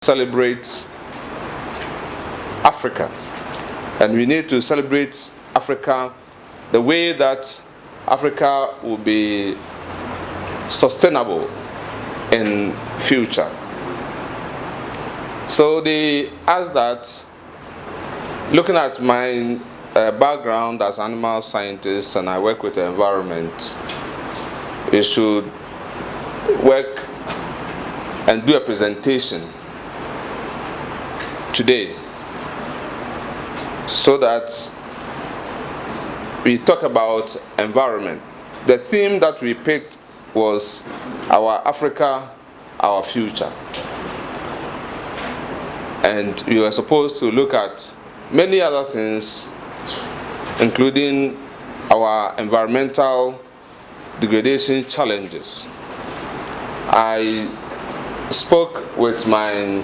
celebrate Africa, and we need to celebrate Africa the way that Africa will be sustainable in future. So they asked that, looking at my background as animal scientist, and I work with the environment, we should work and do a presentation today so that we talk about environment. The theme that we picked was Our Africa, Our Future. And we were supposed to look at many other things, including our environmental degradation challenges. I spoke with my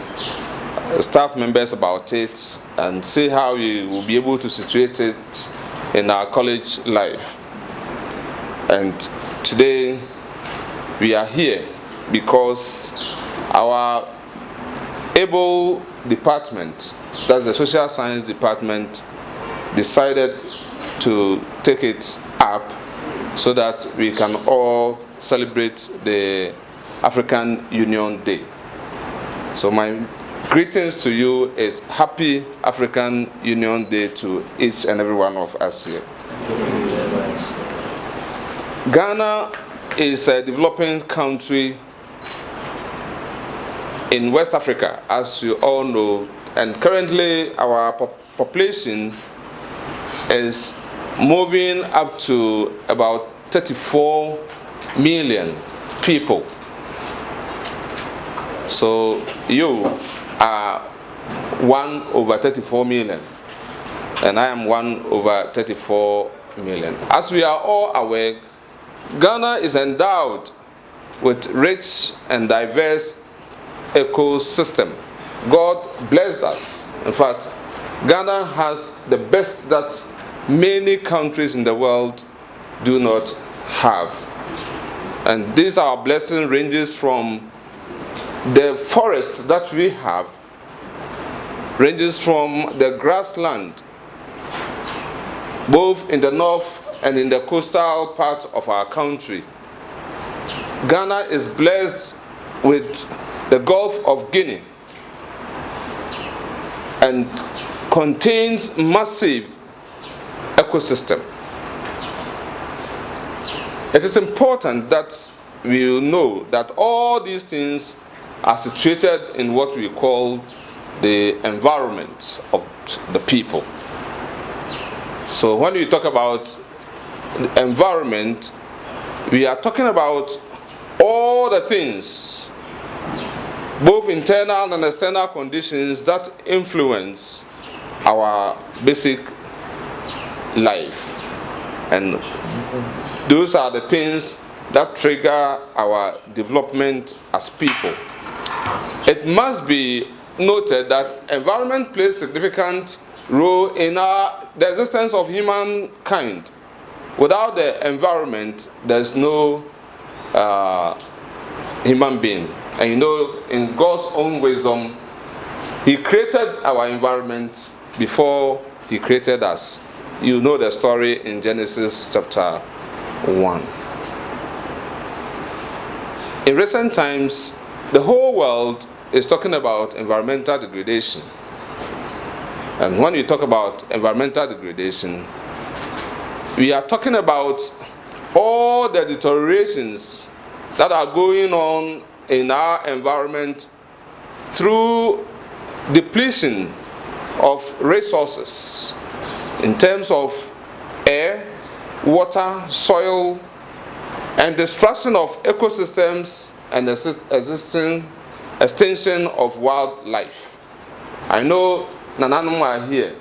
staff members about it and see how we will be able to situate it in our college life. And today we are here because our able department, that's the social science department, decided to take it up so that we can all celebrate the African Union Day. So my greetings to you is Happy African Union Day to each and every one of us here. Ghana is a developing country in West Africa, as you all know, and currently our population is moving up to about 34 million people. So you are 1/34 million, and I am 1/34 million. As we are all aware, Ghana is endowed with rich and diverse ecosystem. God blessed us. In fact, Ghana has the best that many countries in the world do not have. And this our blessing ranges from the forest that we have, ranges from the grassland, both in the north and in the coastal part of our country. Ghana is blessed with the Gulf of Guinea and contains massive ecosystem. It is important that we know that all these things are situated in what we call the environment of the people. So when we talk about the environment, we are talking about all the things, both internal and external conditions that influence our basic life. And those are the things that trigger our development as people. It must be noted that environment plays a significant role in the existence of humankind. Without the environment, there's no human being. And you know, in God's own wisdom, He created our environment before He created us. You know the story in Genesis chapter 1. In recent times, the whole world is talking about environmental degradation. And when we talk about environmental degradation, we are talking about all the deteriorations that are going on in our environment through depletion of resources in terms of air, water, soil, and destruction of ecosystems and extinction of wildlife. I know Nananum are here.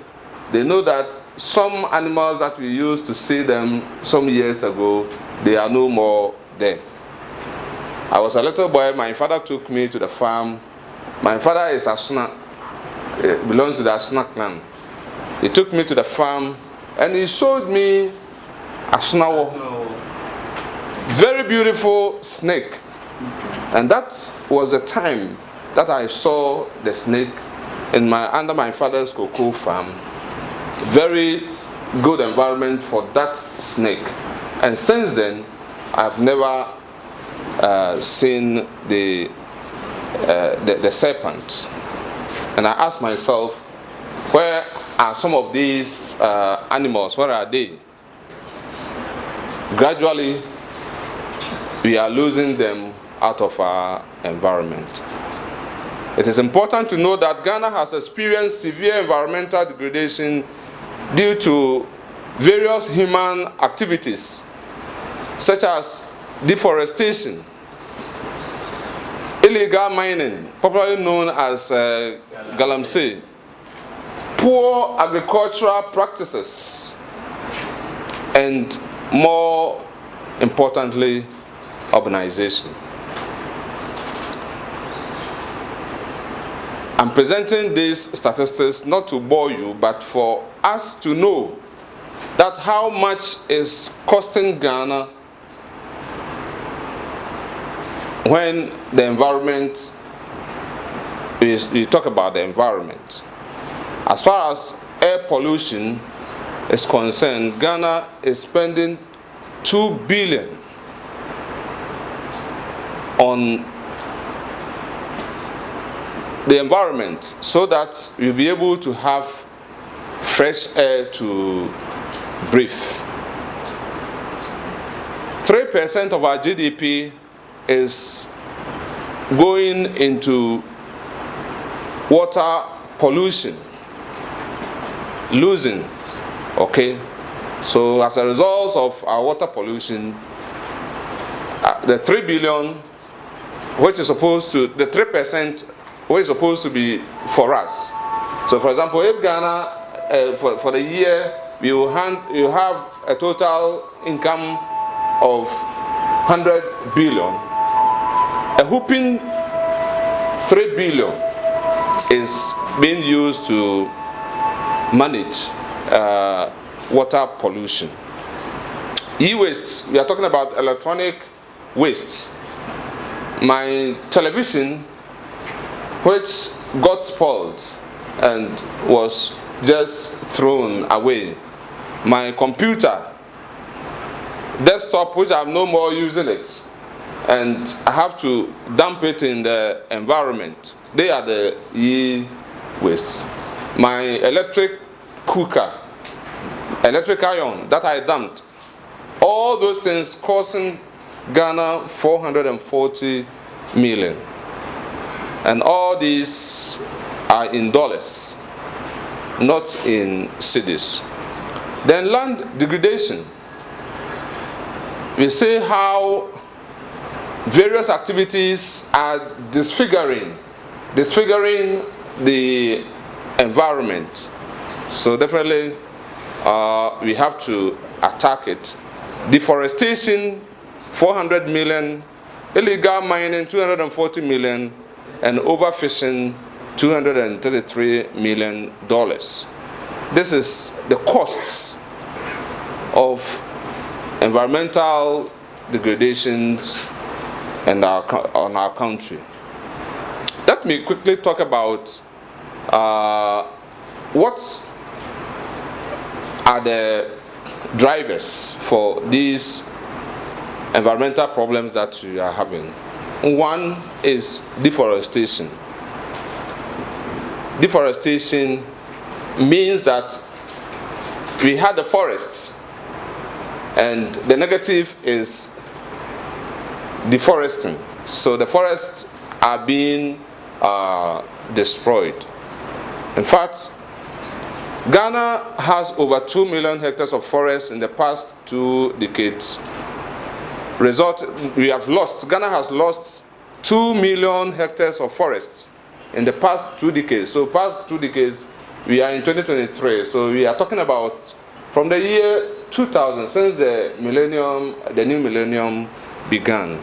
They know that some animals that we used to see them some years ago, they are no more there. I was a little boy, my father took me to the farm. My father is Asuna, belongs to the Asuna clan. He took me to the farm and he showed me Asunawo. Very beautiful snake. And that was the time that I saw the snake under my father's cocoa farm. Very good environment for that snake. And since then, I've never seen the serpent. And I asked myself, where are some of these animals? Where are they? Gradually, we are losing them out of our environment. It is important to know that Ghana has experienced severe environmental degradation due to various human activities, such as deforestation, illegal mining, popularly known as galamsey, poor agricultural practices, and more importantly, urbanization. I'm presenting these statistics not to bore you, but for us to know that how much is costing Ghana when the environment is, you talk about the environment. As far as air pollution is concerned, Ghana is spending 2 billion on the environment so that we'll be able to have fresh air to breathe. 3% of our GDP is going into water pollution, losing, okay? So as a result of our water pollution, the 3 billion, which is supposed to, the 3%, which is supposed to be for us. So for example, if Ghana, for the year, you have a total income of 100 billion, a whooping 3 billion is being used to manage water pollution. E-waste, we are talking about electronic wastes. My television, which got spoiled and was just thrown away. My computer, desktop, which I'm no more using it, and I have to dump it in the environment. They are the e-waste. My electric cooker, electric iron that I dumped, all those things costing Ghana 440 million. And all these are in dollars, not in cedis. Then land degradation. We see how various activities are disfiguring the environment. So definitely we have to attack it. Deforestation, 400 million, illegal mining, 240 million, and overfishing, $233 million. This is the costs of environmental degradations on our country. Let me quickly talk about what are the drivers for these environmental problems that we are having. One is deforestation. Deforestation means that we had the forests, and the negative is deforesting. So the forests are being destroyed. In fact, Ghana has over 2 million hectares of forest in the past 2 decades. Ghana has lost 2 million hectares of forests in the past 2 decades. So past 2 decades, we are in 2023. So we are talking about from the year 2000, since the new millennium began.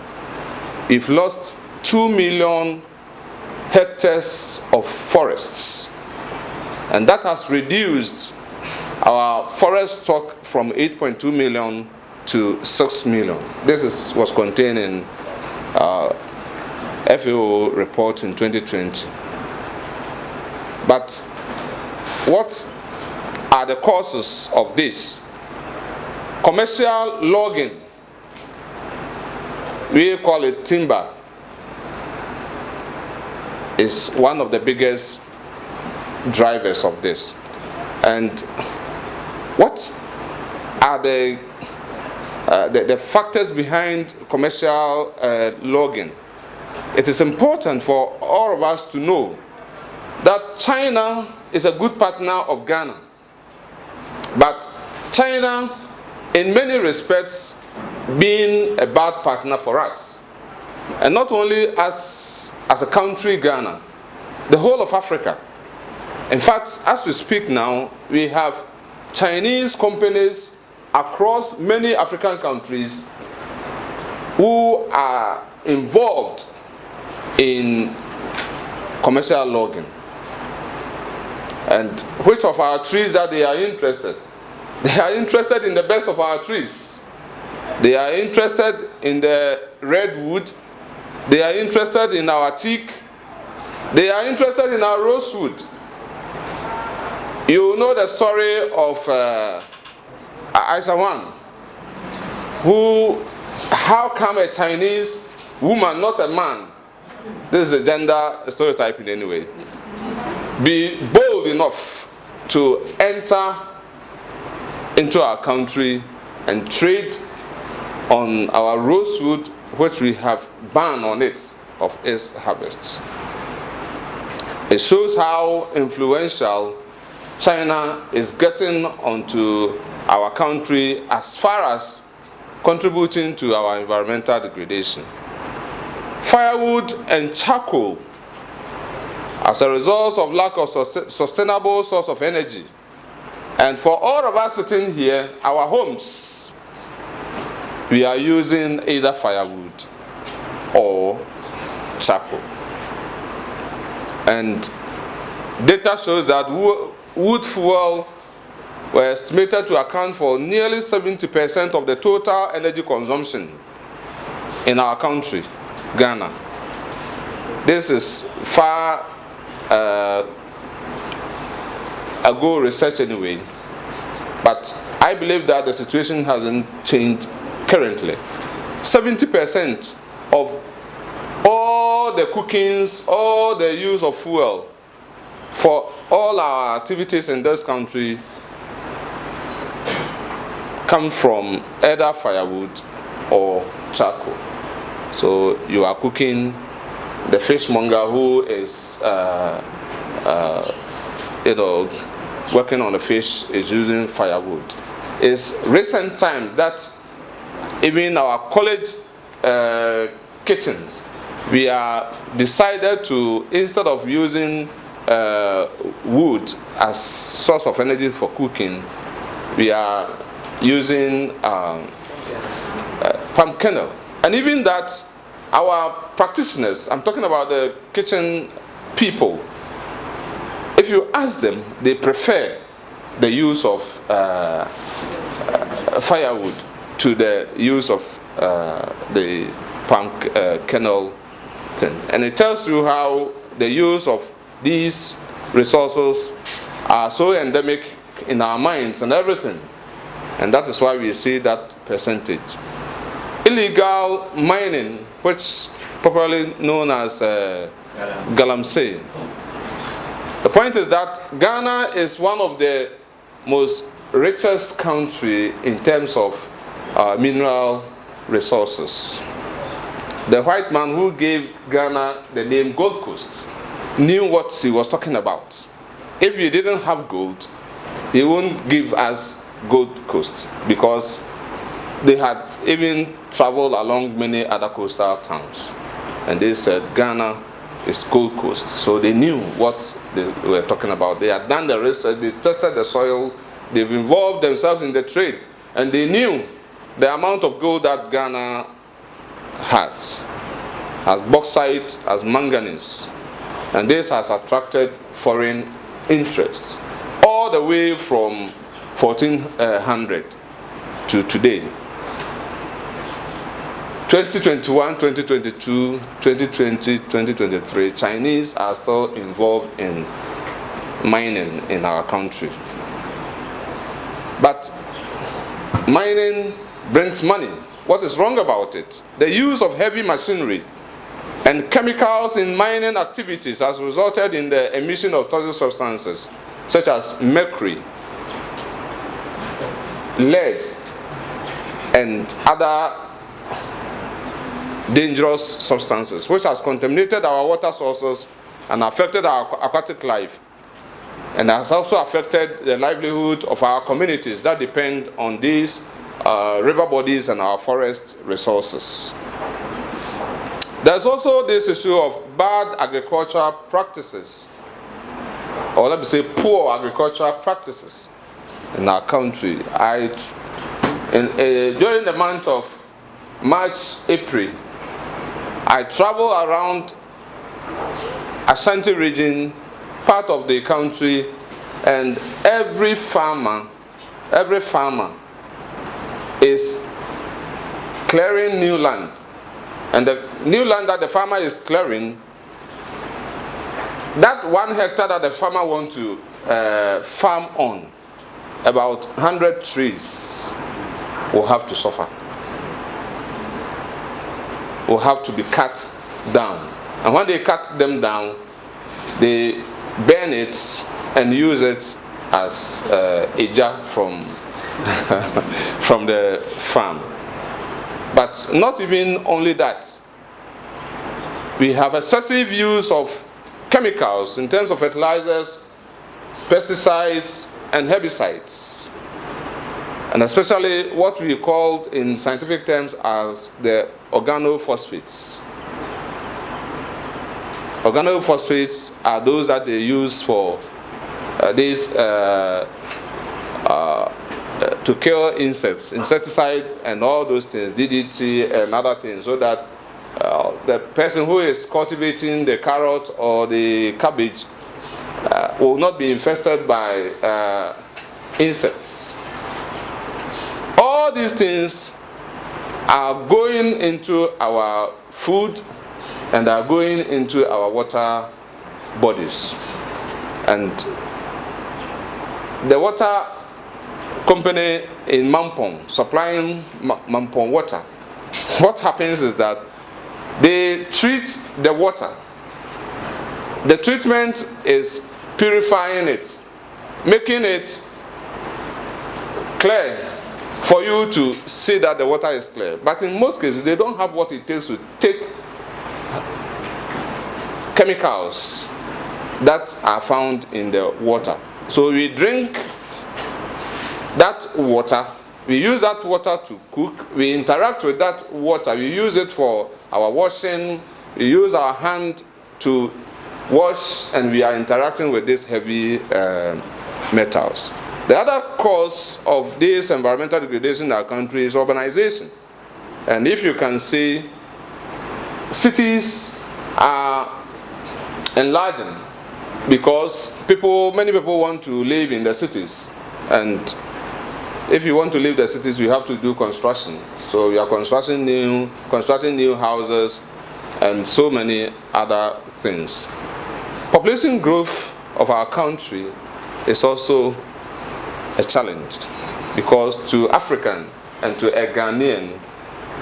We've lost 2 million hectares of forests. And that has reduced our forest stock from 8.2 million to 6 million. This was contained in FAO report in 2020. But what are the causes of this? Commercial logging, we call it timber, is one of the biggest drivers of this. And what are the factors behind commercial logging? It is important for all of us to know that China is a good partner of Ghana. But China, in many respects, being a bad partner for us. And not only as a country, Ghana, the whole of Africa. In fact, as we speak now, we have Chinese companies across many African countries who are involved in commercial logging. And which of our trees that they are interested? They are interested in the best of our trees. They are interested in the redwood. They are interested in our teak. They are interested in our rosewood. You know the story of Isa, how come a Chinese woman, not a man, this is a gender stereotyping anyway, be bold enough to enter into our country and trade on our rosewood, which we have ban on it of its harvests. It shows how influential China is getting onto our country as far as contributing to our environmental degradation. Firewood and charcoal, as a result of lack of sustainable source of energy. And for all of us sitting here, our homes, we are using either firewood or charcoal. And data shows that wood fuel were estimated to account for nearly 70% of the total energy consumption in our country, Ghana. This is far ago research anyway, but I believe that the situation hasn't changed currently. 70% of all the cookings, all the use of fuel for all our activities in this country come from either firewood or charcoal. So you are cooking, the fishmonger who is working on the fish is using firewood. It's recent time that even our college kitchens, we are decided to, instead of using wood as source of energy for cooking, we are using palm kernel. And even that, our practitioners, I'm talking about the kitchen people, if you ask them, they prefer the use of firewood to the use of the palm kernel thing. And it tells you how the use of these resources are so endemic in our minds and everything. And that is why we see that percentage. Illegal mining, which popularly known as galamsey. The point is that Ghana is one of the most richest country in terms of mineral resources. The white man who gave Ghana the name Gold Coast knew what he was talking about. If you didn't have gold, he wouldn't give us Gold Coast, because they had even traveled along many other coastal towns. And they said Ghana is Gold Coast. So they knew what they were talking about. They had done the research, they tested the soil, they've involved themselves in the trade, and they knew the amount of gold that Ghana has bauxite, as manganese. And this has attracted foreign interests all the way from 1400 to today. 2021, 2022, 2020, 2023, Chinese are still involved in mining in our country. But mining brings money. What is wrong about it? The use of heavy machinery and chemicals in mining activities has resulted in the emission of toxic substances such as mercury, lead, and other dangerous substances, which has contaminated our water sources and affected our aquatic life, and has also affected the livelihood of our communities that depend on these river bodies and our forest resources. There's also this issue of bad agricultural practices, or let me say poor agricultural practices in our country. During the month of March, April, I travel around Ashanti region, part of the country, and every farmer is clearing new land. And the new land that the farmer is clearing, that 1 hectare that the farmer wants to farm on, about 100 trees will have to suffer, will have to be cut down. And when they cut them down, they burn it and use it as a jar from from the farm. But not even only that. We have excessive use of chemicals in terms of fertilizers, pesticides, and herbicides. And especially what we call in scientific terms as the organophosphates. Organophosphates are those that they use for to kill insects, insecticide and all those things, DDT and other things, so that the person who is cultivating the carrot or the cabbage will not be infested by insects. All these things are going into our food and are going into our water bodies. And the water company in Mampong, supplying Mampong water, what happens is that they treat the water. The treatment is purifying it, making it clear for you to see that the water is clear. But in most cases, they don't have what it takes to take chemicals that are found in the water. So we drink that water, we use that water to cook, we interact with that water, we use it for our washing, we use our hand to wash, and we are interacting with these heavy metals. The other cause of this environmental degradation in our country is urbanization. And if you can see, cities are enlarging because many people want to live in the cities. And if you want to leave the cities, we have to do construction. So we are constructing new houses and so many other things. Population growth of our country is also a challenge, because to African and to a Ghanaian,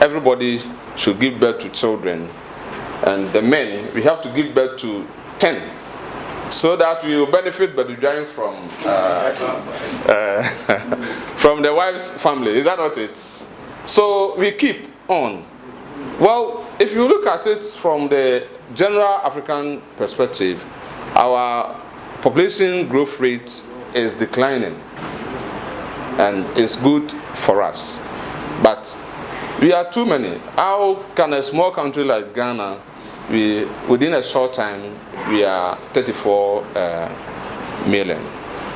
everybody should give birth to children. And the men, we have to give birth to 10, so that we will benefit by the from the wife's family. Is that not it? So we keep on. Well, if you look at it from the general African perspective, our population growth rate is declining, and it's good for us. But we are too many. How can a small country like Ghana, within a short time, we are 34 million?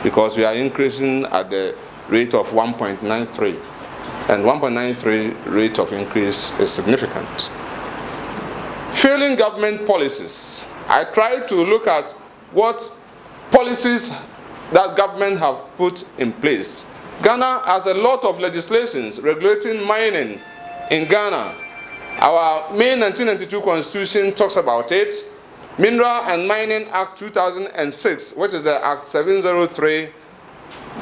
Because we are increasing at the rate of 1.93. And 1.93 rate of increase is significant. Failing government policies. I try to look at what policies that government have put in place. Ghana has a lot of legislations regulating mining in Ghana. Our main 1992 Constitution talks about it. Mineral and Mining Act 2006, which is the Act 703,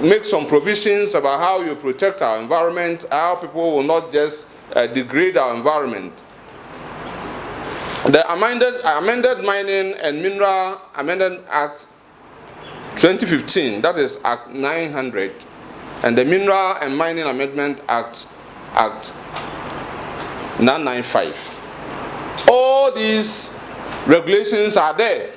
makes some provisions about how you protect our environment, how people will not just degrade our environment. The amended Mining and Mineral Amendment Act 2015, that is Act 900, and the Mineral and Mining Amendment Act 995. All these regulations are there.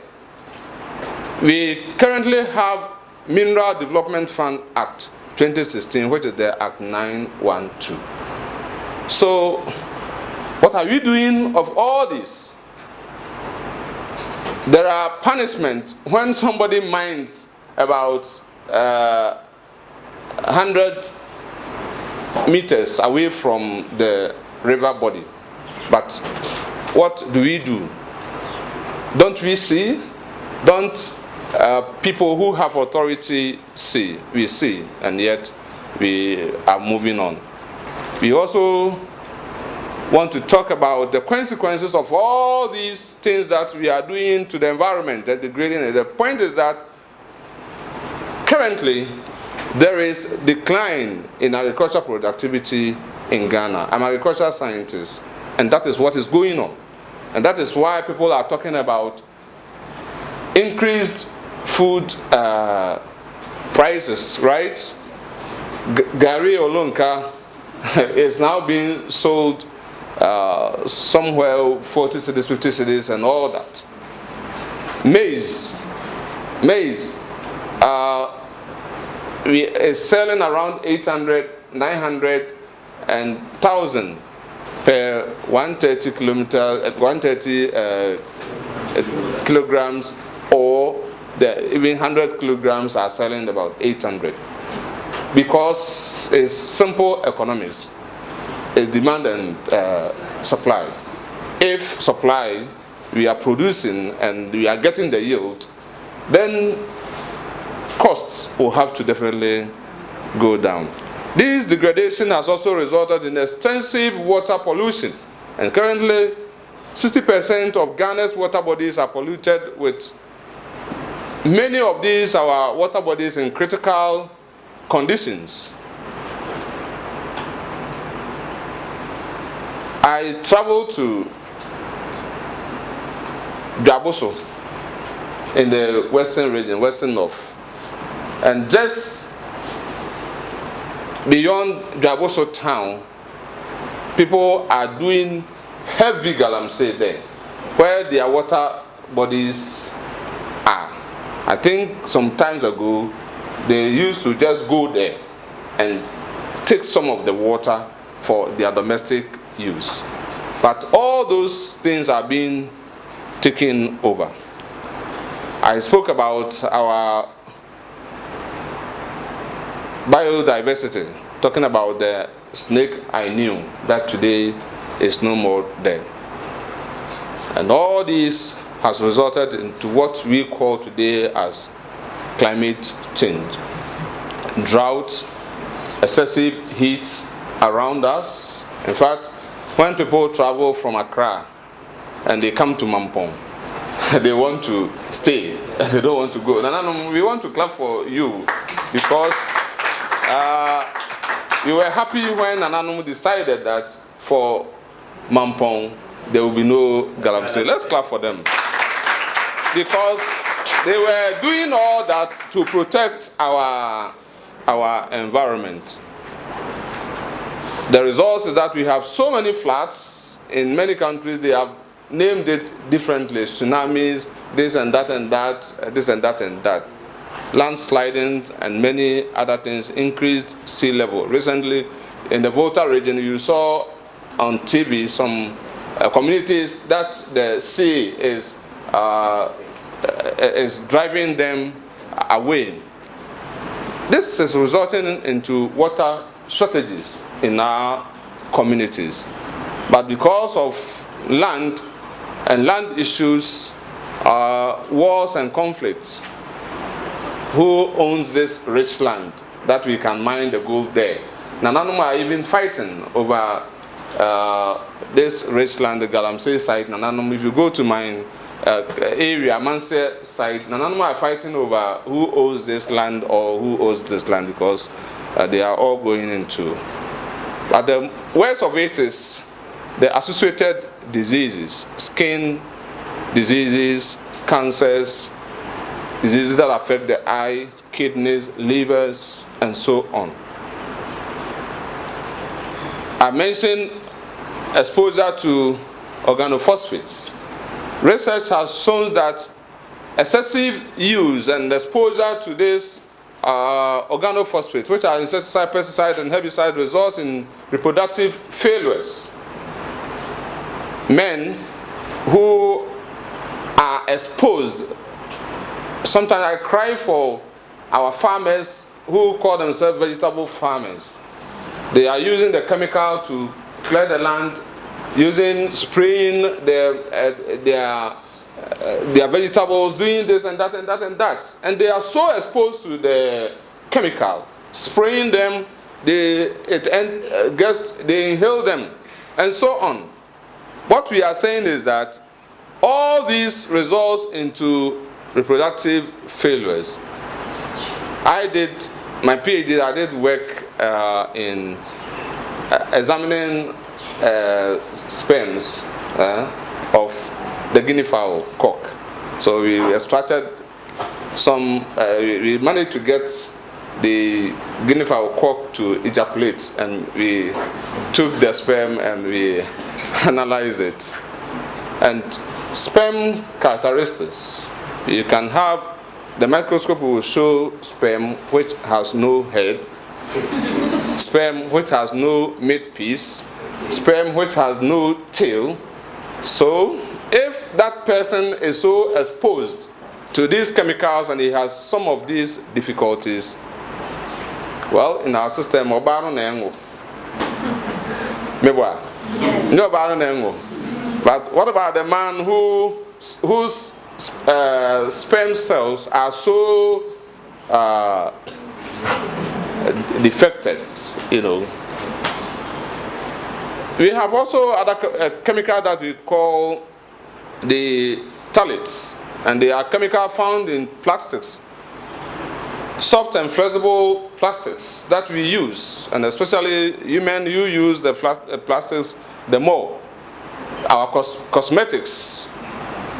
We currently have Mineral Development Fund Act 2016, which is the Act 912. So, what are we doing of all this? There are punishments when somebody mines about 100 meters away from the river body. But what do we do? Don't we see? Don't people who have authority see? We see, and yet we are moving on. We also want to talk about the consequences of all these things that we are doing to the environment and degrading it. The point is that currently there is decline in agricultural productivity in Ghana. I'm an agricultural scientist, and that is what is going on. And that is why people are talking about increased food prices, right? Gari Olunka is now being sold somewhere 40 cities, 50 cities, and all that. Maize is selling around 800, 900, and 1,000 per 130 kilograms, or even 100 kilograms are selling about 800, because it's simple economics. It's demand and supply. If supply, we are producing and we are getting the yield, then costs will have to definitely go down. This degradation has also resulted in extensive water pollution, and currently 60% of Ghana's water bodies are polluted, with many of these our water bodies in critical conditions. I traveled to Dwaboso in the western region, western north, and just beyond Dwaboso town, people are doing heavy galamsey there, where their water bodies are. I think some times ago, they used to just go there and take some of the water for their domestic use. But all those things are being taken over. I spoke about our biodiversity, talking about the snake I knew that today is no more there. And all this has resulted into what we call today as climate change. Drought, excessive heat around us. In fact, when people travel from Accra and they come to Mampong, they want to stay and they don't want to go. Nananom, we want to clap for you, because we were happy when Nananom decided that for Mampong there will be no galamsey. Let's clap for them, because they were doing all that to protect our environment. The result is that we have so many floods. In many countries, they have named it differently. Tsunamis, this and that and that, this and that and that. Landsliding and many other things, increased sea level. Recently, in the Volta region, you saw on TV some communities that the sea is driving them away. This is resulting into water shortages in our communities. But because of land and land issues, wars and conflicts, who owns this rich land that we can mine the gold there? Nananom are even fighting over this rich land, the Galamsey site, Nananom. If you go to my area, Manse site, Nananom are fighting over who owns this land or who owns this land, because they are all going into. But the worst of it is the associated diseases, skin diseases, cancers, diseases that affect the eye, kidneys, livers, and so on. I mentioned exposure to organophosphates. Research has shown that excessive use and exposure to this organophosphates, which are insecticide, pesticide, and herbicide, result in reproductive failures. Men who are exposed, sometimes I cry for our farmers who call themselves vegetable farmers. They are using the chemical to clear the land, spraying their vegetables, doing this and that and that and that. And they are so exposed to the chemical, spraying them, they inhale them, and so on. What we are saying is that all these results into reproductive failures. I did my PhD, I did work in examining sperms of the guinea fowl cock. So we extracted some, we managed to get the guinea fowl cock to ejaculate, and we took the sperm and we analyzed it. And sperm characteristics, you can have, the microscope will show sperm which has no head, sperm which has no midpiece, sperm which has no tail. So if that person is so exposed to these chemicals and he has some of these difficulties, well, in our system, but what about the man whose sperm cells are so defected, you know? We have also other chemical that we call the phthalates, and they are chemical found in plastics, soft and flexible plastics that we use, and especially women, you use the plastics the more. Our cosmetics,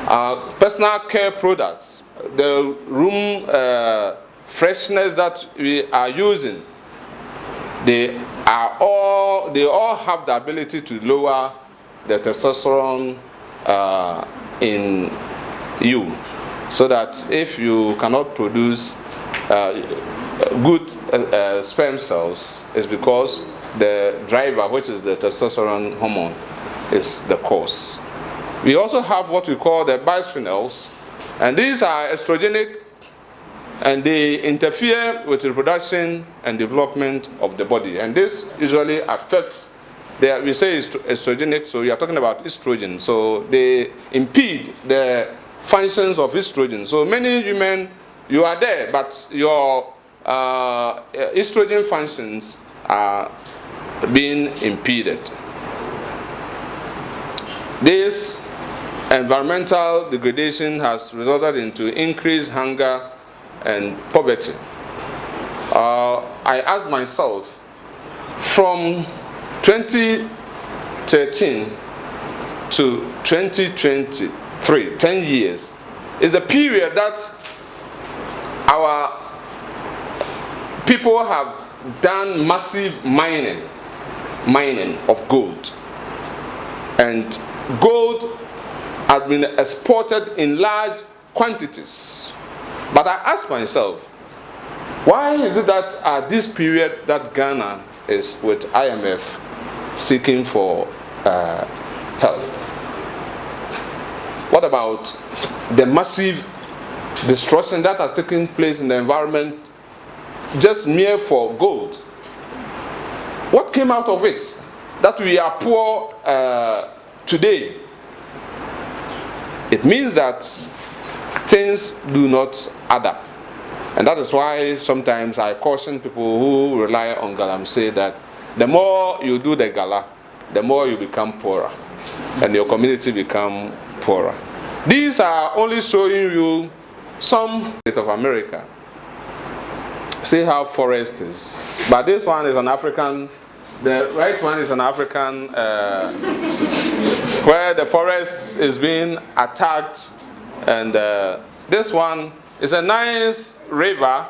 our personal care products, the room freshness that we are using, they all have the ability to lower the testosterone in you, so that if you cannot produce good sperm cells, it's because the driver, which is the testosterone hormone, is the cause. We also have what we call the bisphenols, and these are estrogenic, and they interfere with the reproduction and development of the body, and this usually affects we say estrogenic, so we are talking about estrogen, so they impede the functions of estrogen. So many women, you are there, but your estrogen functions are being impeded. This environmental degradation has resulted into increased hunger and poverty. I asked myself, from 2013 to 2023, 10 years, is a period that our people have done massive mining of gold. And gold has been exported in large quantities. But I asked myself, why is it that at this period that Ghana is with IMF seeking for help? What about the massive destruction that has taken place in the environment just mere for gold? What came out of it? That we are poor today. It means that things do not add up. And that is why sometimes I caution people who rely on galamsey that the more you do the gala, the more you become poorer, and your community become poorer. These are only showing you some state of America. See how forest is. But this one is an African, the right one is an African, where the forest is being attacked, and this one is a nice river,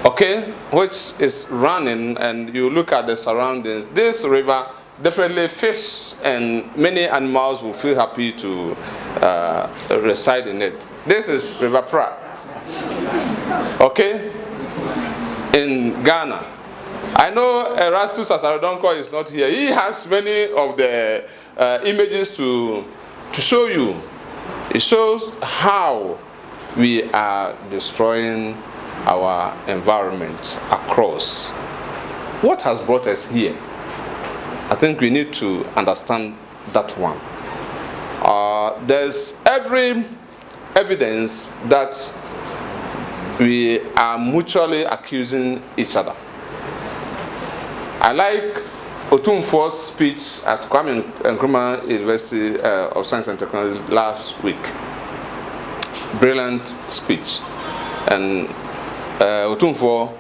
okay, which is running, and you look at the surroundings. This river, definitely fish and many animals will feel happy to reside in it. This is River Pra, okay, in Ghana. I know Erastus Asarodonko is not here. He has many of the images to show you. It shows how we are destroying our environment across. What has brought us here? I think we need to understand that one. There's every evidence that we are mutually accusing each other. I like Otumfuo's speech at Kwame Nkrumah University of Science and Technology last week. Brilliant speech. And Otumfuo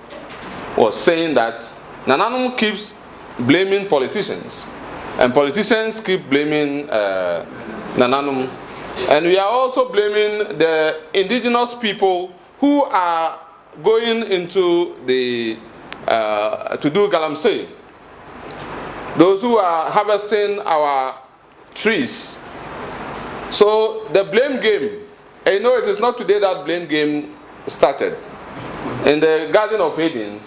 was saying that Nananum keeps blaming politicians, and politicians keep blaming Nananum, and we are also blaming the indigenous people who are going into the to do galamsey, those who are harvesting our trees. So the blame game, and you know, it is not today that blame game started. In the Garden of Eden,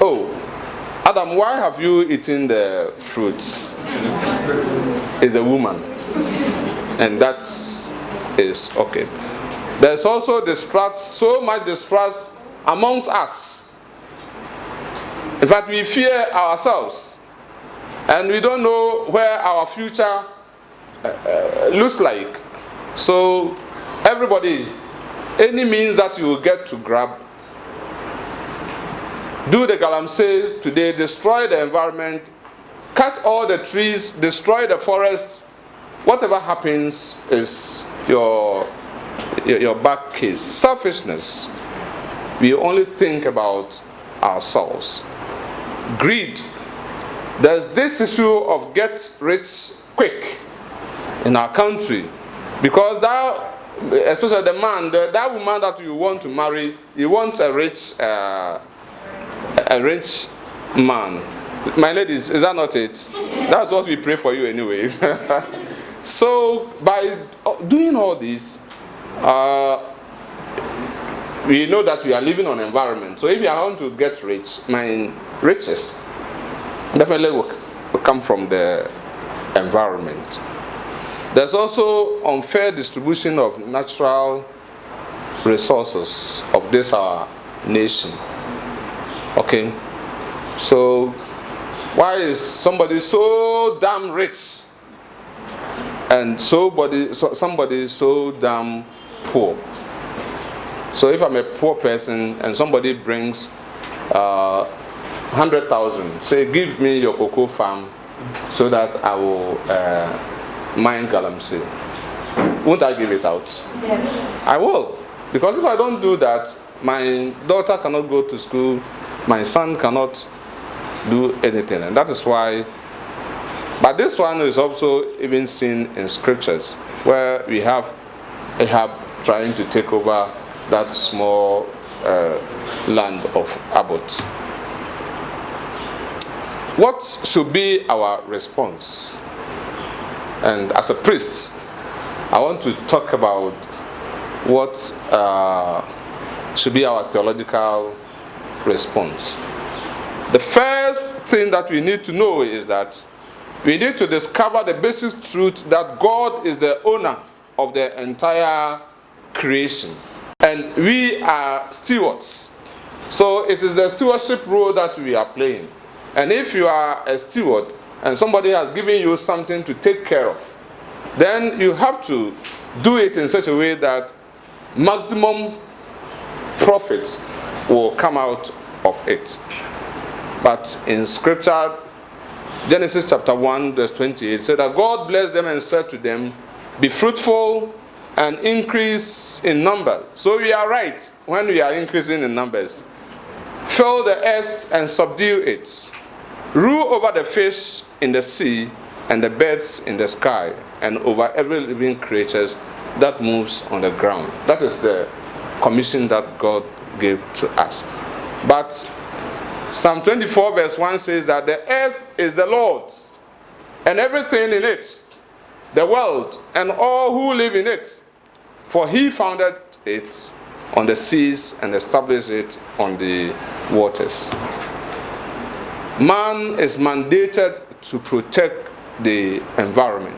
oh, Adam, why have you eaten the fruits? Is a woman, and that is okay. There's also distrust, so much distrust amongst us. In fact, we fear ourselves, and we don't know where our future looks like. So everybody, any means that you will get to grab, do the galamsey today, destroy the environment, cut all the trees, destroy the forests. Whatever happens is your back case. Selfishness. We only think about ourselves. Greed. There's this issue of get rich quick in our country, because that, especially the man, that woman that you want to marry, you want a rich man. My ladies, is that not it? That's what we pray for you anyway. So by doing all this, we know that we are living on environment. So if you want to get rich, my riches definitely will come from the environment. There's also unfair distribution of natural resources of this our nation. Okay, so why is somebody so damn rich and somebody so damn poor? So if I'm a poor person and somebody brings 100,000, say, give me your cocoa farm so that I will mine galamsey, won't I give it out? Yes. I will, because if I don't do that, my daughter cannot go to school, my son cannot do anything, and that is why. But this one is also even seen in scriptures, where we have Ahab trying to take over that small land of Abbott. What should be our response? And as a priest, I want to talk about what should be our theological response. The first thing that we need to know is that we need to discover the basic truth that God is the owner of the entire creation, and we are stewards. So it is the stewardship role that we are playing. And if you are a steward and somebody has given you something to take care of, then you have to do it in such a way that maximum profits will come out of it. But in scripture, Genesis chapter 1, verse 28 said that God blessed them and said to them, be fruitful and increase in number. So we are right when we are increasing in numbers. Fill the earth and subdue it. Rule over the fish in the sea and the birds in the sky, and over every living creature that moves on the ground. That is the commission that God gave to us. But Psalm 24 verse 1 says that the earth is the Lord's, and everything in it, the world, and all who live in it. For he founded it on the seas and established it on the waters. Man is mandated to protect the environment.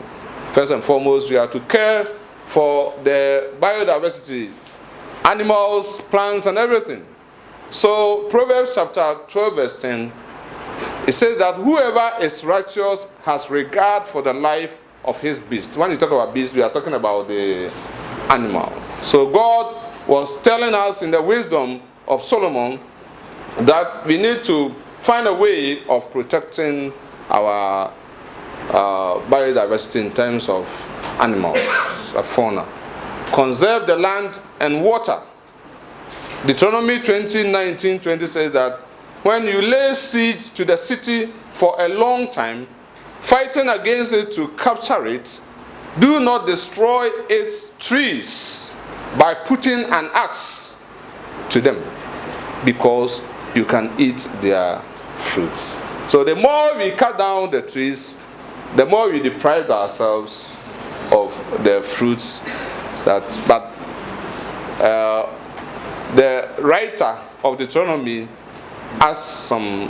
First and foremost, we are to care for the biodiversity, animals, plants, and everything. So Proverbs chapter 12 verse 10, it says that whoever is righteous has regard for the life of his beast. When you talk about beast, we are talking about the animal. So God was telling us in the wisdom of Solomon that we need to find a way of protecting our biodiversity in terms of animals, fauna. Conserve the land and water. Deuteronomy 20:19-20 says that when you lay siege to the city for a long time, fighting against it to capture it, do not destroy its trees by putting an axe to them, because you can eat their fruits. So the more we cut down the trees, the more we deprive ourselves of the fruits that. But the writer of Deuteronomy adds something,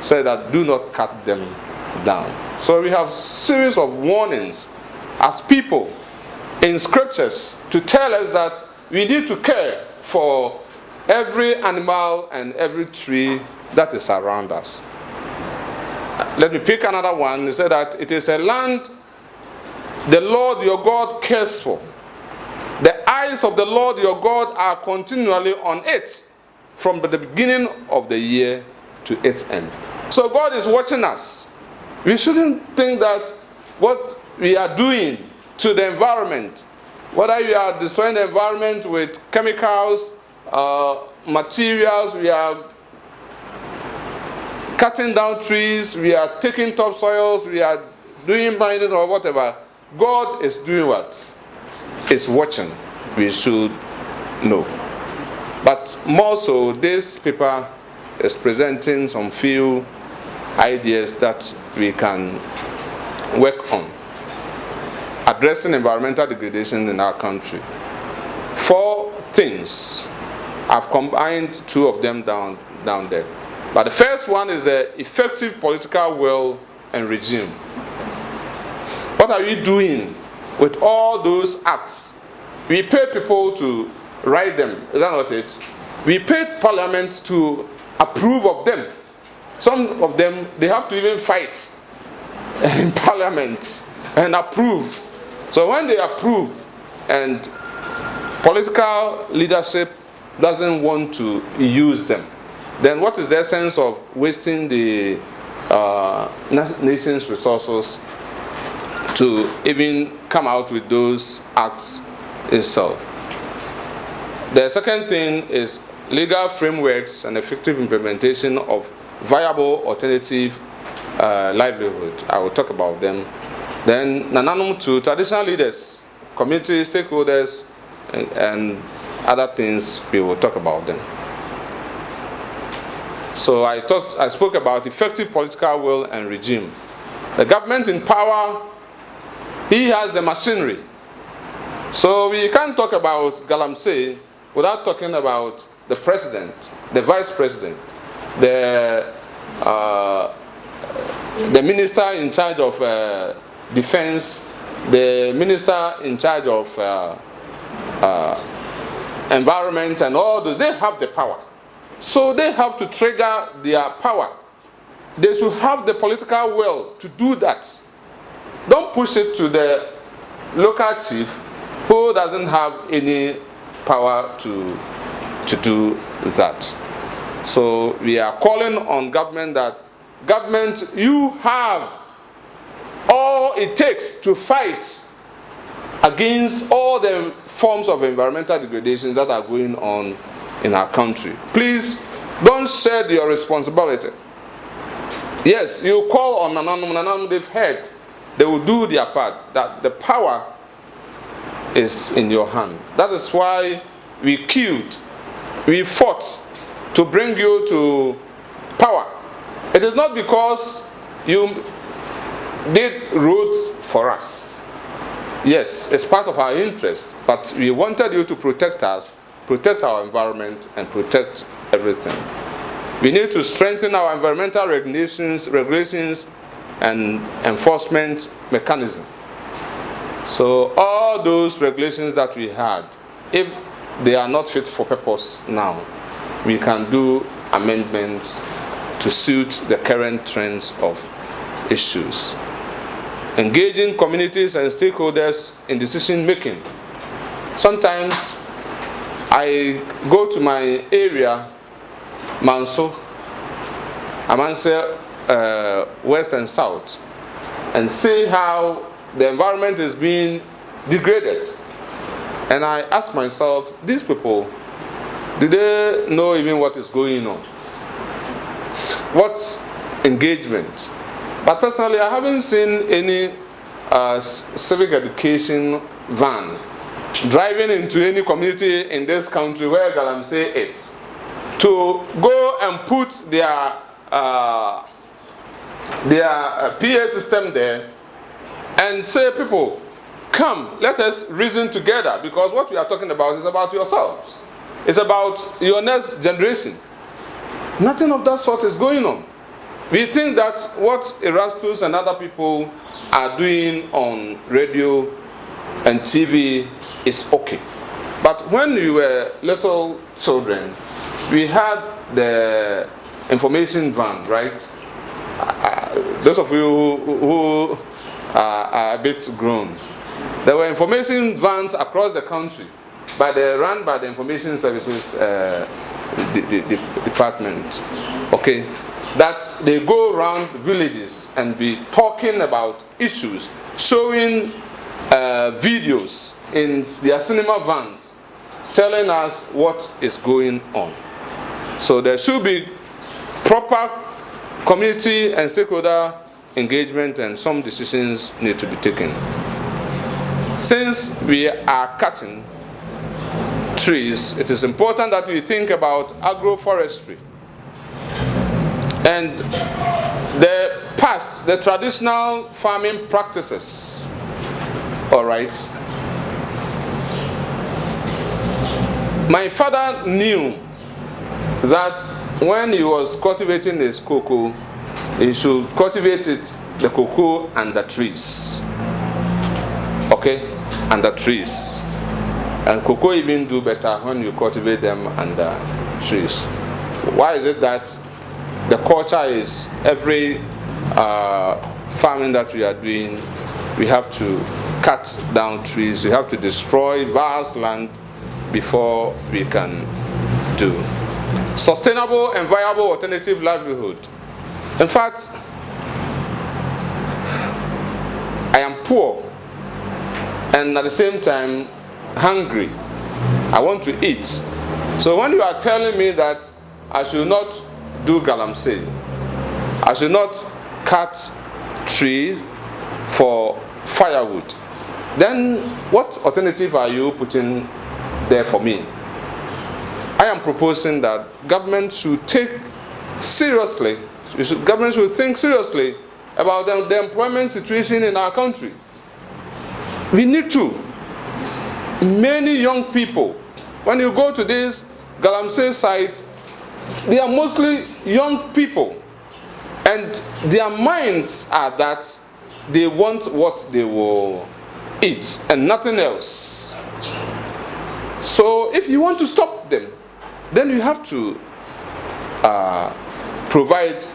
said that do not cut them down. So we have series of warnings as people in scriptures to tell us that we need to care for every animal and every tree that is around us. Let me pick another one. It said that it is a land the Lord your God cares for. The eyes of the Lord your God are continually on it, from the beginning of the year to its end. So God is watching us. We shouldn't think that what we are doing to the environment, whether we are destroying the environment with chemicals, materials, we are cutting down trees, we are taking topsoils, we are doing mining or whatever. God is doing what? Is watching. We should know. But more so, this paper is presenting some few ideas that we can work on addressing environmental degradation in our country. 4 things. I've combined 2 of them down there. But the first one is the effective political will and regime. What are we doing with all those acts? We pay people to write them. Is that not it? We paid Parliament to approve of them. Some of them, they have to even fight in Parliament and approve. So when they approve and political leadership doesn't want to use them, then what is the essence of wasting the nation's resources to even come out with those acts itself? The second thing is legal frameworks and effective implementation of viable alternative livelihood. I will talk about them. Then nananum to traditional leaders, community stakeholders, and other things, we will talk about them. So I spoke about effective political will and regime. The government in power, he has the machinery. So we can't talk about Galamsey without talking about the president, the vice president, the minister in charge of defense, the minister in charge of environment, and all those. They have the power. So they have to trigger their power. They should have the political will to do that. Don't push it to the local chief who doesn't have any power to do that. So we are calling on government that government, you have all it takes to fight against all the forms of environmental degradations that are going on in our country. Please don't shed your responsibility. Yes, you call on Nananum, they've heard. They will do their part. That the power is in your hand. That is why we queued, we fought to bring you to power. It is not because you did roads for us. Yes, it's part of our interest, but we wanted you to protect us, protect our environment, and protect everything. We need to strengthen our environmental regulations and enforcement mechanism. So all those regulations that we had, if they are not fit for purpose now, we can do amendments to suit the current trends of issues. Engaging communities and stakeholders in decision making. Sometimes I go to my area, Manso, Amanse, West and South, and see how the environment is being degraded. And I ask myself, these people, do they know even what is going on? What's engagement? But personally, I haven't seen any civic education van driving into any community in this country where Galamsey is to go and put their PA system there and say, people, come, let us reason together, because what we are talking about is about yourselves. It's about your next generation. Nothing of that sort is going on. We think that what Erastus and other people are doing on radio and TV is okay. But when we were little children, we had the information van, right? Those of you who are a bit grown, there were information vans across the country, run by the information services department. Okay, that they go around villages and be talking about issues, showing videos in their cinema vans, telling us what is going on. So there should be proper community and stakeholder engagement, and some decisions need to be taken. Since we are cutting trees, it is important that we think about agroforestry and the past, the traditional farming practices. All right. My father knew that when he was cultivating his cocoa, he should cultivate it, the cocoa under trees. Okay? Under trees. And cocoa even do better when you cultivate them under trees. Why is it that the culture is every farming that we are doing, we have to cut down trees, we have to destroy vast land before we can do sustainable and viable alternative livelihood. In fact, I am poor and at the same time hungry. I want to eat. So when you are telling me that I should not do galamsey, I should not cut trees for firewood, then what alternative are you putting there for me? I am proposing that government should take seriously, government should think seriously about the employment situation in our country. We need to. Many young people, when you go to this galamsey site, they are mostly young people, and their minds are that they want what they will eat and nothing else. So if you want to stop them, then you have to provide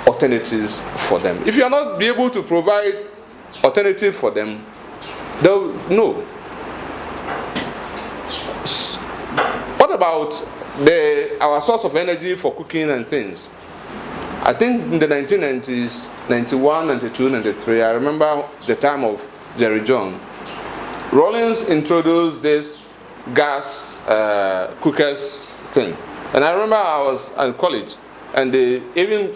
alternatives for them. If you are not be able to provide alternative for them, they'll know. What about our source of energy for cooking and things? I think in the 1990s, 91, 92, 93, I remember the time of Jerry John. Rawlings introduced this gas cookers thing. And I remember I was at college, and they even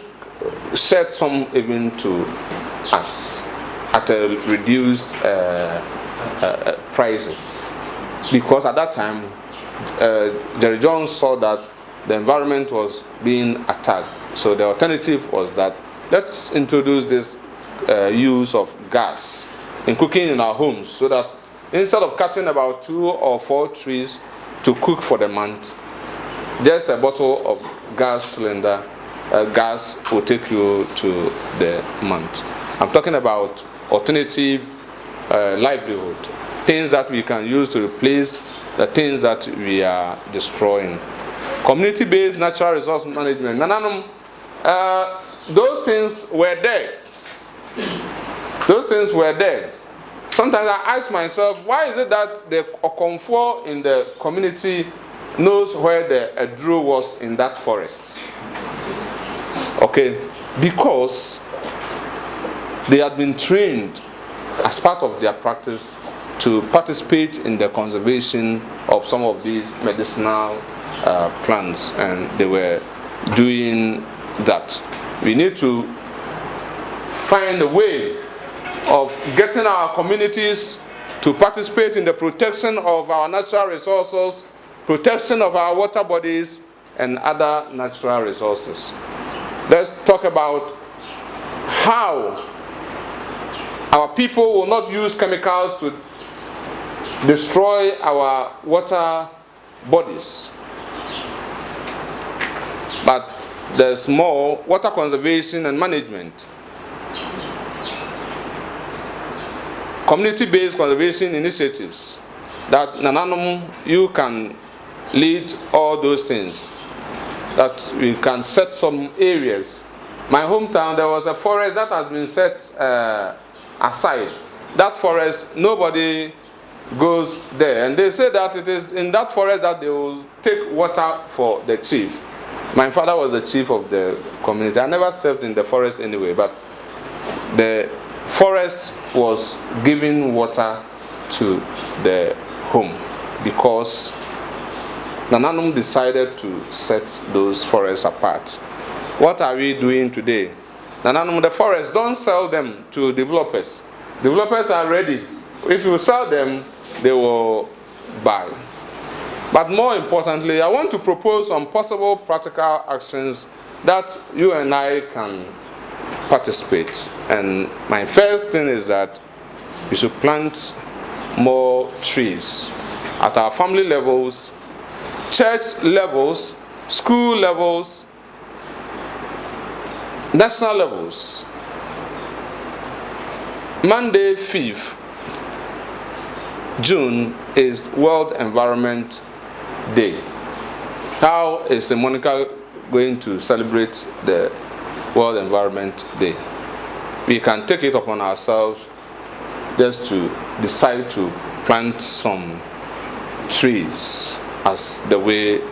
shared some even to us at a reduced prices. Because at that time, Jerry Jones saw that the environment was being attacked. So the alternative was that let's introduce this use of gas in cooking in our homes, so that instead of cutting about 2 or 4 trees to cook for the month, just a bottle of gas cylinder, gas will take you to the month. I'm talking about alternative livelihood, things that we can use to replace the things that we are destroying. Community-based natural resource management. Those things were there. Those things were there. Sometimes I ask myself, why is it that the Okonfo in the community knows where the Edru was in that forest? Okay, because they had been trained as part of their practice to participate in the conservation of some of these medicinal plants, and they were doing that. We need to find a way of getting our communities to participate in the protection of our natural resources, protection of our water bodies, and other natural resources. Let's talk about how our people will not use chemicals to destroy our water bodies. But there's more water conservation and management. Community-based conservation initiatives that Nananum, you can lead all those things. That we can set some areas. My hometown, there was a forest that has been set aside. That forest, nobody goes there. And they say that it is in that forest that they will take water for the chief. My father was the chief of the community. I never stepped in the forest anyway, but the forest was giving water to the home because Nananum decided to set those forests apart. What are we doing today? Nananum, the forests, don't sell them to developers. Developers are ready. If you sell them, they will buy. But more importantly, I want to propose some possible practical actions that you and I can participate. And my first thing is that we should plant more trees at our family levels, church levels, school levels, national levels. Monday, 5th June is World Environment Day. How is Monica going to celebrate the World Environment Day? We can take it upon ourselves just to decide to plant some trees as the way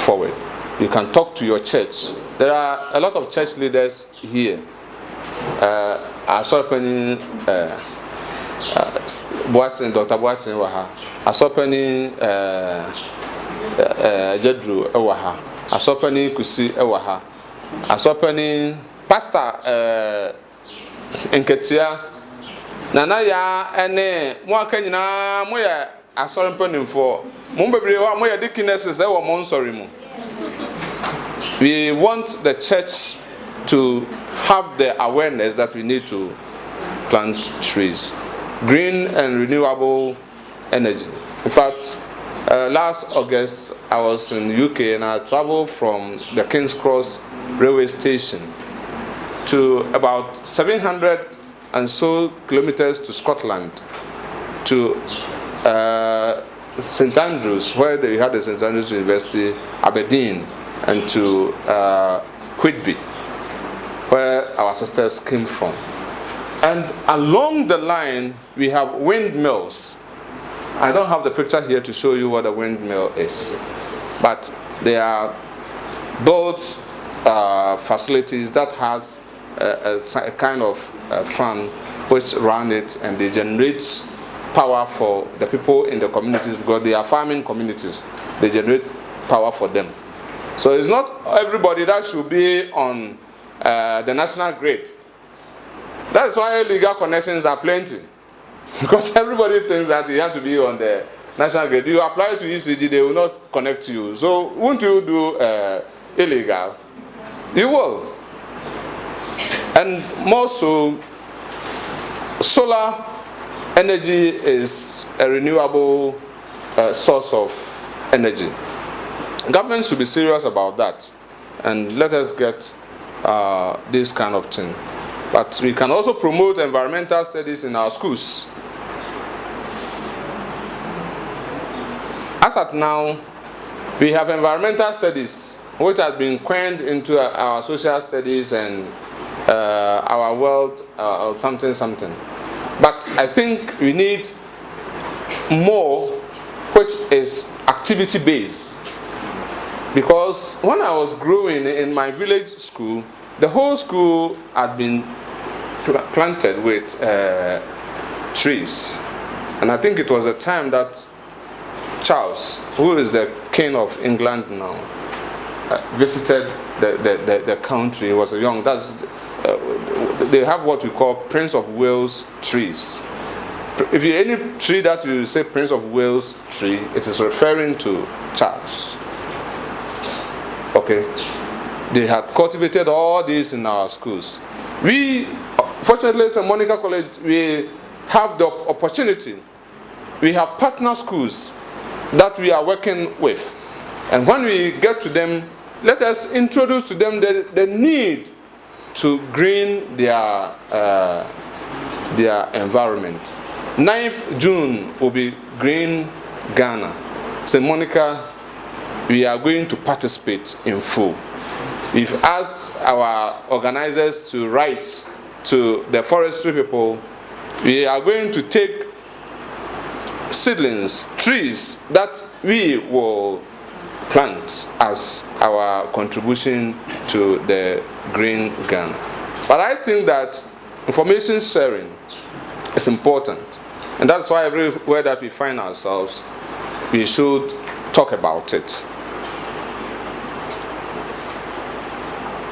forward. You can talk to your church. There are a lot of church leaders here. I saw Penny Boatin, Dr. Boatin Waha. I saw Penny Jedru Ewaha. I saw Penny Kusi Ewaha. I saw Penny Pastor Nketia. Nana ya ene mwaka nyina moya asori mpanimfo. Mumbebere wa moya deaconesses ewo monsori mu. We want the church to have the awareness that we need to plant trees. Green and renewable energy. In fact, last August I was in the UK and I traveled from the King's Cross railway station to about 700 and so kilometers to Scotland, to St. Andrews, where they had the St. Andrews University, Aberdeen, and to Whitby, where our sisters came from. And along the line, we have windmills. I don't have the picture here to show you what a windmill is, but they are built facilities that has a kind of fan which run it, and they generate power for the people in the communities, because they are farming communities. They generate power for them. So it's not everybody that should be on the national grid. That's why illegal connections are plenty. Because everybody thinks that you have to be on the national grid. You apply to ECG, they will not connect to you. So won't you do illegal? You will. And more so, solar energy is a renewable source of energy. Government should be serious about that, and let us get this kind of thing. But we can also promote environmental studies in our schools. As at now, we have environmental studies, which has been coined into our social studies and our world something. But I think we need more, which is activity-based. Because when I was growing in my village school, the whole school had been planted with trees. And I think it was a time that Charles, who is the king of England now, visited the country. He was a young, they have what we call Prince of Wales trees. If you any tree that you say Prince of Wales tree, it is referring to Charles. Okay, they had cultivated all these in our schools. We, fortunately, at St. Monica College, we have the opportunity. We have partner schools that we are working with, and when we get to them, let us introduce to them the need to green their environment. 9th June will be Green Ghana. St. Monica, we are going to participate in full. We've asked our organizers to write to the forestry people. We are going to take seedlings, trees that we will plant as our contribution to the Green Ghana. But I think that information sharing is important. And that's why everywhere that we find ourselves, we should talk about it.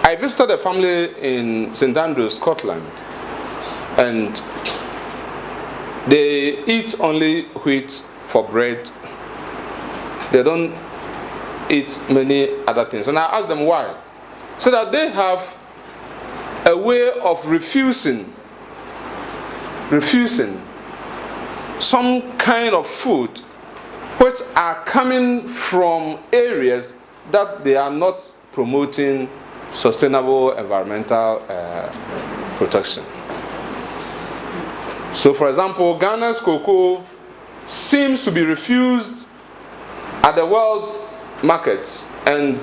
I visited a family in St. Andrews, Scotland, and they eat only wheat for bread. They don't eat many other things. And I asked them why. So that they have a way of refusing some kind of food which are coming from areas that they are not promoting sustainable environmental protection. So, for example, Ghana's cocoa seems to be refused at the world markets, and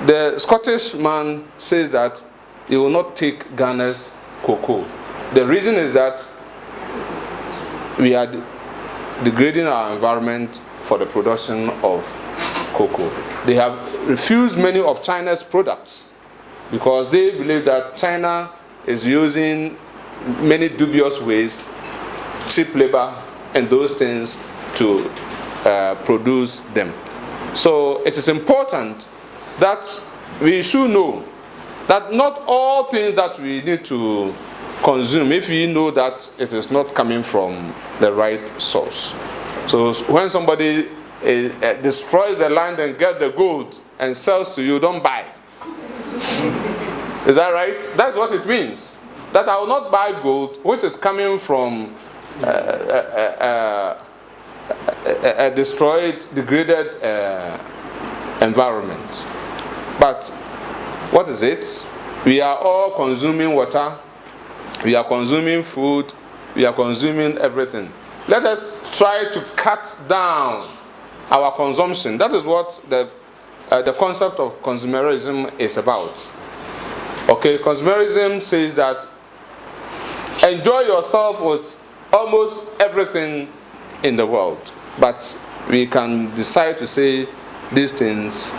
the Scottish man says that he will not take Ghana's cocoa. The reason is that we are degrading our environment for the production of cocoa. They have refused many of China's products because they believe that China is using many dubious ways, cheap labor and those things to produce them. So it is important that we should know that not all things that we need to consume, if we know that it is not coming from the right source. So when somebody destroys the land and gets the gold and sells to you, don't buy. Is that right? That's what it means. That I will not buy gold which is coming from a destroyed, degraded environment. But what is it? We are all consuming water, we are consuming food, we are consuming everything. Let us try to cut down our consumption. That is what the concept of consumerism is about. Okay, consumerism says that enjoy yourself with almost everything in the world, but we can decide to say these things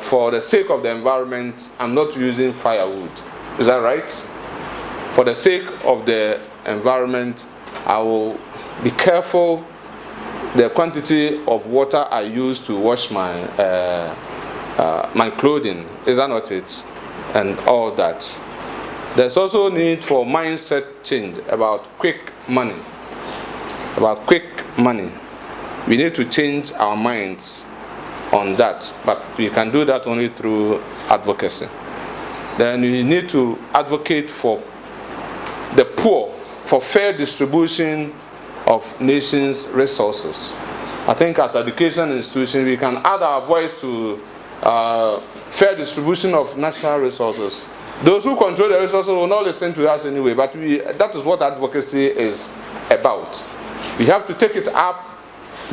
for the sake of the environment, I'm not using firewood. Is that right? For the sake of the environment, I will be careful the quantity of water I use to wash my my clothing. Is that not it? And all that. There's also need for mindset change about quick money. About quick money. We need to change our minds on that, but we can do that only through advocacy. Then we need to advocate for the poor, for fair distribution of nations' resources. I think as education institutions, we can add our voice to fair distribution of national resources. Those who control the resources will not listen to us anyway, but that is what advocacy is about. We have to take it up,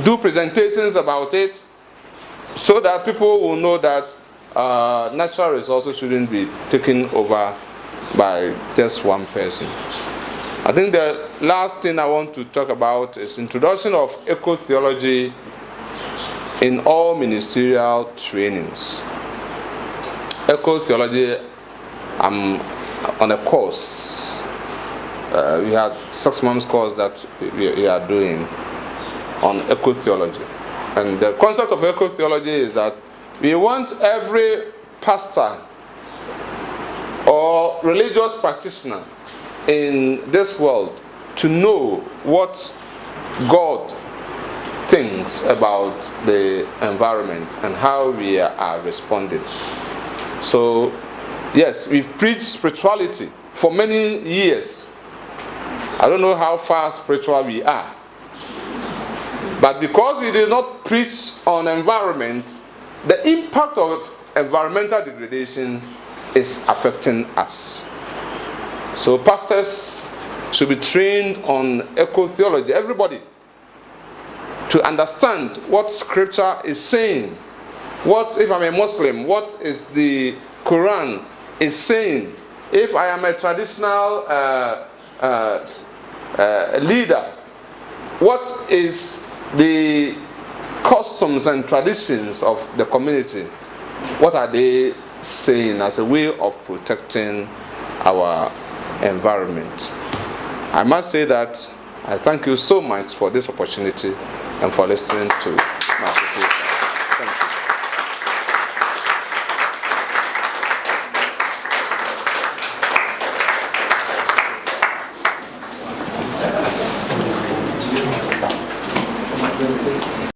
do presentations about it, so that people will know that natural resources shouldn't be taken over by just one person. I think the last thing I want to talk about is introduction of eco-theology in all ministerial trainings. Eco-theology, I'm on a course. We had 6 months course that we are doing on eco-theology. And the concept of eco-theology is that we want every pastor or religious practitioner in this world to know what God thinks about the environment and how we are responding. So, yes, we've preached spirituality for many years. I don't know how far spiritual we are. But because we did not preach on environment, the impact of environmental degradation is affecting us. So pastors should be trained on eco-theology, everybody, to understand what scripture is saying. What, if I'm a Muslim, what is the Quran is saying? If I am a traditional leader, what is the customs and traditions of the community? What are they saying as a way of protecting our environment? I must say that I thank you so much for this opportunity and for listening to my speech.